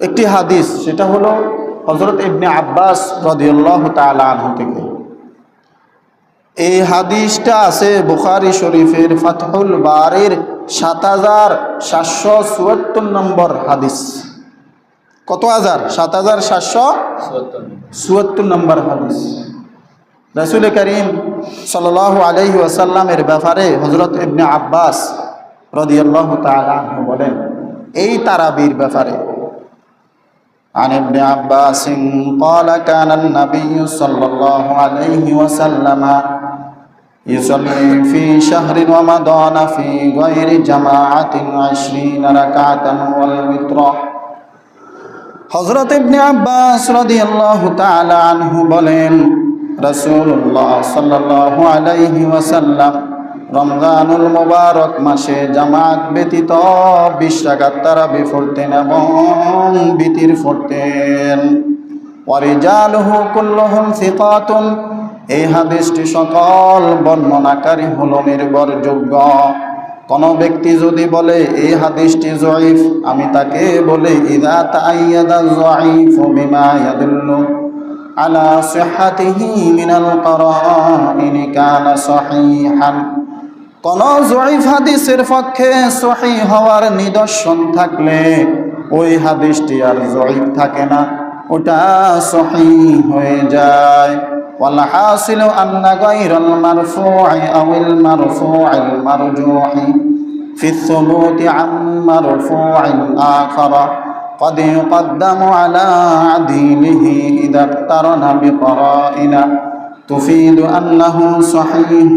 একটি হাদিস, সেটা হলো হযরত ইবনে আব্বাস রাদিয়াল্লাহু তাআলা আনহু থেকে। এই হাদিসটা আছে বুখারী শরীফের ফাতহুল বারির ৭৭৭৭ নম্বর হাদিস। কত হাজার? ৭৭৭৭ নম্বর হাদিস। রাসূল করিম সাল্লাল্লাহু আলাইহি ওয়াসাল্লামের ব্যাপারে হযরত ইবনে আব্বাস রাদিয়াল্লাহু তাআলা আনহু বলেন এই তারাবির ব্যাপারে, عن ابن عباس قال كان النبي صلى الله عليه وسلم يصلي في شهر رمضان في غير جماعة 20 ركعة والوتر। হযরত ইবনে আব্বাস রাদিয়াল্লাহু তাআলা আনহু বলেন রাসূলুল্লাহ সাল্লাল্লাহু আলাইহি ওয়াসাল্লাম রমজানুল মুবারক মাসে জামাত ব্যতীত 20 রাকাত তারাবি পড়তেন এবং বিতির পড়তেন। ওয়ারিজালুহু কুল্লুহুম সিকাতুন, এই হাদিসটি সকল বর্ণনাকারী হলো নির্ভরযোগ্য। কোন ব্যক্তি যদি বলে এই হাদিসটি জয়ীফ, আমি তাকে বলি ইযা তাআয়্যাদা যয়ীফু বিমা ইয়াদুল্লু আলা সিহহাতিহি মিনাল কারাইন কানা সহিহান। কোন জয়ীফ হাদিসের পক্ষে সহিহ হওয়ার নিদর্শন থাকলে ওই হাদিসটি আর জয়ীফ থাকে না, ওটা সহিহ হয়ে যায়। ওয়াল হাসিলু আন্না গায়রাল মারফু'i আওয়াল মারফু'িল মারজুহি ফি সুবুতি আম মারফু'িন আখারা قد يقدم على عديله إذا اقترن بقرائن تفيد أنه صحيح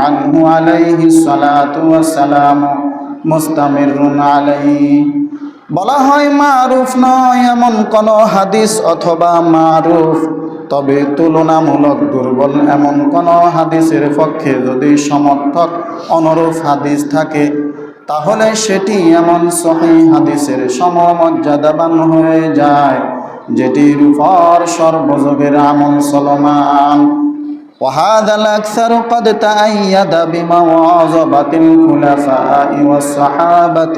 عنه عليه الصلاة والسلام مستمر عليه। বলা হয় মারুফ নয় এমন কোন হাদিস অথবা মারুফ তবে তুলনামূলক দুর্বল এমন কোন হাদিসের পক্ষে যদি সমর্থক অনুরূপ হাদিস থাকে তাহলে সেটি এমন সহিহ হাদিসের সমমর্যাদাবান হয়ে যায় যেটির উপর সর্বযুগের আমল চলমান। وهذا الأكثر قد تأيد بمواظبة الخلفاء والصحابة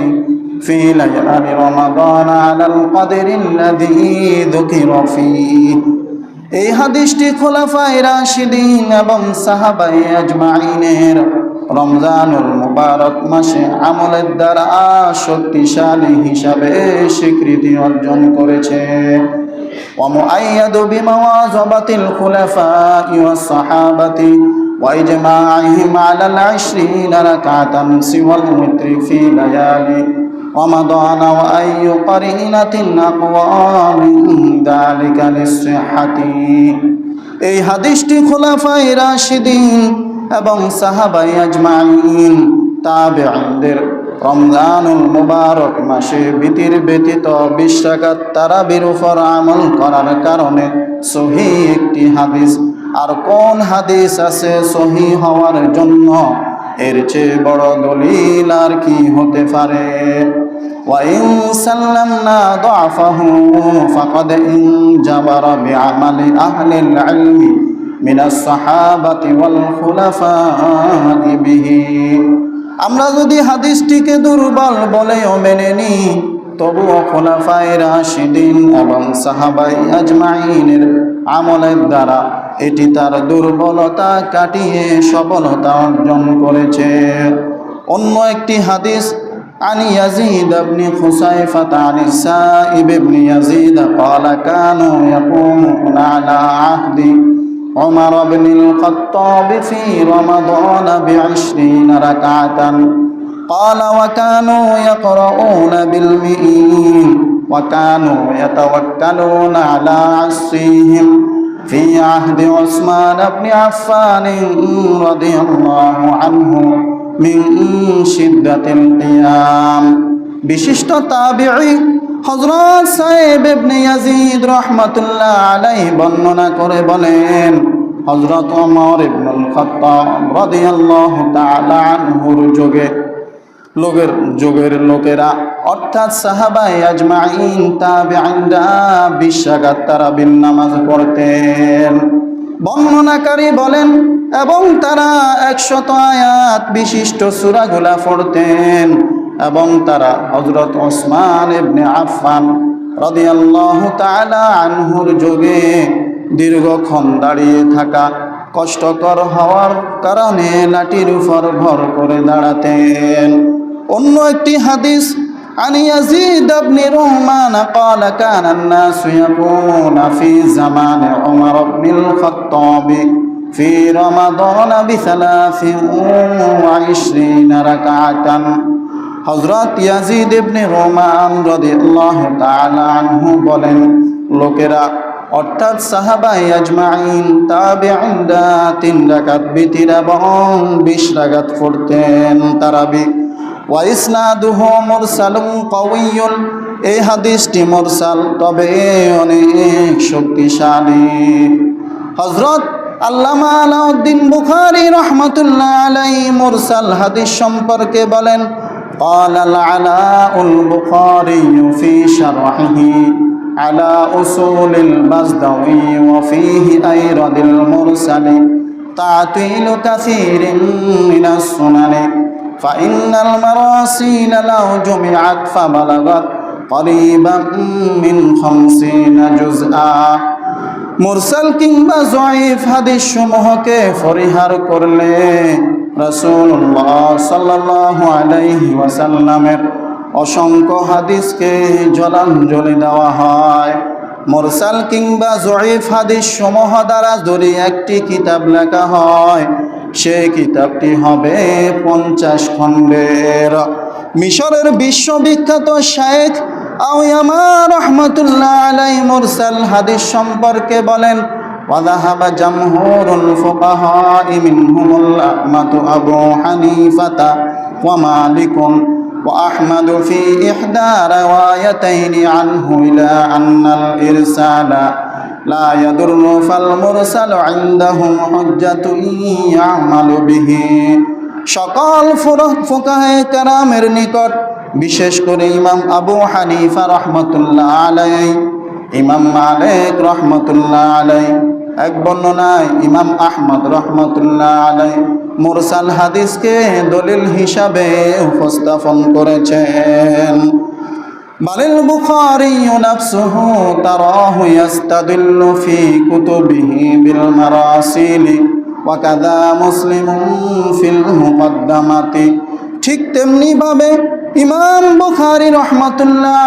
في ليالي رمضان على القدر الذي ذكر فيه। এই হাদিসটি খোলাফায়ে রাশিদিন এবং সাহাবায়ে আজমাইনের রমজানুল মুবারক মাসে আমলের দ্বারা শক্তিশালী হিসাবে স্বীকৃতি অর্জন করেছে। ومؤيد بمواظبة الخلفاء والصحابة وإجماعهم على 20 ركعة سوى الوتر في ليالي رمضان وأي قرينة أقوى من ذلك للصحة। এই হাদিসটি খোলাফায়ে রাশিদিন এবং সাহাবায়ে আজমাইন তাবেঈনদের রমজানুল মুবারক মাসে বিতির ব্যতীত 20 রাকাত তারাবির উপর আমল করার কারণে সহিহ একটি হাদিস। আর কোন হাদিস আছে সহিহ হওয়ার জন্য? এর চেয়ে বড় দলিল আর কি হতে পারে? وإن سلمنا ضعفه فقد انجبر بعمل أهل العلم من الصحابة والخلفاء به। আমরা যদি হাদিসটিকে দুর্বল বলেও মেনে নিই তবুও খোলাফায়ে রাশিদিন এবং সাহাবায়ে আজমাইনের আমলের দ্বারা এটি তার দুর্বলতা কাটিয়ে সফলতা অর্জন করেছে। অন্য একটি হাদিস عن يزيد بن خصيفة عن السائب بن يزيد قال كانوا يقومون على عهد عمر بن الخطاب في رمضان ب20 ركعة قال وكانوا يقرؤون بالمئين وكانوا يتوكلون على عصيهم في عهد عثمان بن عفان رضي الله عنه من شدة القيام। বিশিষ্ট তাবিঈ হযরত সাইব ইবনে ইয়াজিদ রাহমাতুল্লাহ আলাইহি বর্ণনা করে বলেন হযরত ওমর ইবনুল খাত্তাব রাদিয়াল্লাহু তাআলা আনহুর যুগের লোকেরা অর্থাৎ সাহাবায়ে আজমাইন তাবেঈনরা 20 রাকাত তারাবির নামাজ পড়তেন। বর্ণনাকারী বলেন এবং তারা 100 আয়াত বিশিষ্ট সূরাগুলা পড়তেন এবং তারা হযরত ওসমান ইবনে আফফান রাদিয়াল্লাহু তাআলা আনহুর যুগে দীর্ঘক্ষণ দাঁড়িয়ে থাকা কষ্টকর হওয়ার কারণে লাঠির উপর ভর করে দাঁড়াতেন। অন্য একটি হাদিস عن يزيد بن رومان قال كان الناس يقومون في زمان عمر بن الخطاب في رمضان ب23 ركعة হযরত ইয়াজিদ ইবনে রোমান রাদিয়াল্লাহু তাআলা আনহু বলেন, লোকেরা অর্থাৎ সাহাবায়ে আজমাইন তাবেঈনরা 3 রাকাত বিতির এবং 20 রাকাত পড়তেন তারাবি। ওয়া ইসনাদুহু মুরসালুন কাওয়িয়্যুন, এই হাদিসটি মুরসাল তবে অনেক শক্তিশালী। হযরত আল্লামা আলাউদ্দিন বুখারী রাহমাতুল্লাহ আলাইহি মুরসাল হাদিস সম্পর্কে বলেন, قال العلاء البخاري في شرحه على أصول البزدوي وفيه أيرد المرسل تعطيل كثير من السنن فإن المراسيل لو جمعت فبلغت قريبا من 50 جزءا। মুরসাল কিংবা জয়ীফ হাদিস সমূহকে পরিহার করলে রাসূলুল্লাহ সাল্লাল্লাহু আলাইহি ওয়াসাল্লামের অসংখ্য হাদিসকে জলাঞ্জলি দেওয়া হয়। মুরসাল কিংবা জয়ীফ হাদিস সমূহ দ্বারা যদি একটি কিতাব লেখা হয়, সেই কিতাবটি হবে 50 খণ্ডের। মিশরের বিশ্ববিখ্যাত শায়েখ আউয়ামা রাহমাতুল্লাহ আলাইহি মুরসাল হাদিস সম্পর্কে বলেন, وذهب جمهور الفقهاء منهم الأئمة أبو حنيفة ومالك وأحمد في إحدى روايتين عنه إلى أن الإرسال لا يضر فالمرسل عندهم حجة يعمل به। সকল ফুকাহে কেরামের নিকট, বিশেষ করে ইমাম আবু হানিফা রহমতুল্লাহ আলাইহি, ইমাম মালিক রহমতুল্লাহ আলাইহি, এক বর্ণনায় ইমাম আহমদ রহমতুল্লাহ আলাইহি মুরসাল হাদিসকে দলিল হিসাবে উপস্থাপন করেছেন। বালিল বুখারী নাফসুহু তারাহু ইস্তাদিল্লু ফি কুতুবিহি বিল মারাসিল ওয়া কাযা মুসলিমুন ফিল মুকদ্দামাতি। ঠিক তেমনি ভাবে ইমাম বুখারী রহমতুল্লাহ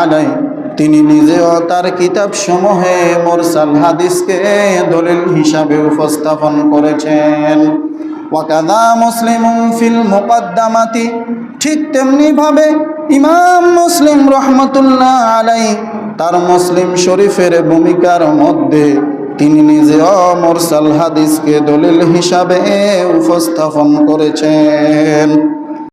আলাইহি তিনি নিজেও তার কিতাব সমূহে মুরসাল হাদিসকে দলিল হিসাবে উপস্থাপন করেছেন। ওয়াকাযা মুসলিমুন ফিল মুকদ্দামাতি, ঠিক তেমনি ভাবে ইমাম মুসলিম রহমতুল্লাহ আলাইহি তার মুসলিম শরীফের ভূমিকার মধ্যে তিনি নিজেও মুরসাল হাদিসকে দলিল হিসাবে উপস্থাপন করেছেন।